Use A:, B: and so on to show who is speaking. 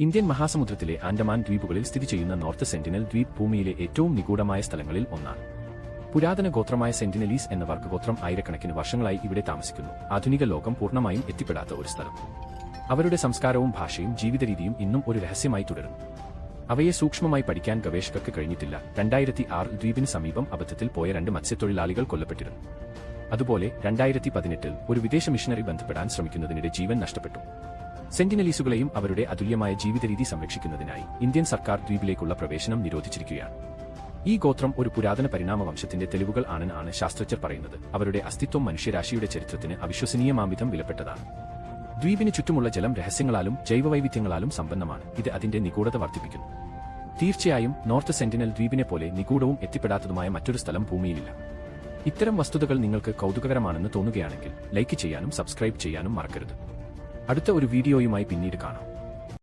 A: Indian മഹാസമുദ്രത്തിലെ Andaman ദ്വീപുകളിൽ സ്ഥിതി ചെയ്യുന്ന നോർത്ത് സെന്റിനൽ ദ്വീപ് ഭൂമിയിലെ ഏറ്റവും നിഗൂഢമായ സ്ഥലങ്ങളിൽ ഒന്നാണ്. പുരാതന ഗോത്രമായ സെന്റിനലീസ് എന്ന വർഗ്ഗഗോത്രം ആയിരക്കണക്കിന് വർഷങ്ങളായി ഇവിടെ താമസിക്കുന്നു. ആധുനിക ലോകം പൂർണ്ണമായും എത്തിപ്പെടാത്ത ഒരു സ്ഥലം. അവരുടെ സംസ്കാരവും ഭാഷയും ജീവിതരീതിയും ഇന്നും ഒരു രഹസ്യമായി തുടരുന്നു. അവയെ സൂക്ഷ്മമായി പഠിക്കാൻ ഗവേഷകർക്ക് കഴിഞ്ഞിട്ടില്ല. 2006 ദ്വീപിന് സമീപം അബദ്ധത്തിൽ പോയ 2 മത്സ്യത്തൊഴിലാളികൾ കൊല്ലപ്പെട്ടിരുന്നു. അതുപോലെ 2018 ഒരു വിദേശ മിഷനറി ബന്ധപ്പെടാൻ ശ്രമിക്കുന്നതിനിടെ ജീവൻ നഷ്ടപ്പെട്ടു. സെന്റിനലീസുകളെയും അവരുടെ അതുല്യമായ ജീവിതരീതി സംരക്ഷിക്കുന്നതിനായി ഇന്ത്യൻ സർക്കാർ ദ്വീപിലേക്കുള്ള പ്രവേശനം നിരോധിച്ചിരിക്കുകയാണ്. ഈ ഗോത്രം ഒരു പുരാതന പരിണാമ വംശത്തിന്റെ തെളിവുകൾ ആണെന്നാണ് ശാസ്ത്രജ്ഞർ പറയുന്നത്. അവരുടെ അസ്തിത്വം മനുഷ്യരാശിയുടെ ചരിത്രത്തിന് അവിശ്വസനീയമാംവിധം വിലപ്പെട്ടതാണ്. ദ്വീപിന് ചുറ്റുമുള്ള ജലം രഹസ്യങ്ങളാലും ജൈവവൈവിധ്യങ്ങളാലും സമ്പന്നമാണ്. ഇത് അതിന്റെ നിഗൂഢത വർദ്ധിപ്പിക്കുന്നു. തീർച്ചയായും നോർത്ത് സെന്റിനൽ ദ്വീപിനെ പോലെ നിഗൂഢവും എത്തിപ്പെടാത്തതുമായ മറ്റൊരു സ്ഥലം ഭൂമിയിലില്ല. ഇത്തരം വസ്തുതകൾ നിങ്ങൾക്ക് കൗതുകകരമാണെന്ന് തോന്നുകയാണെങ്കിൽ ലൈക്ക് ചെയ്യാനും സബ്സ്ക്രൈബ് ചെയ്യാനും മറക്കരുത്. അടുത്ത ഒരു വീഡിയോയുമായി പിന്നീട് കാണാം.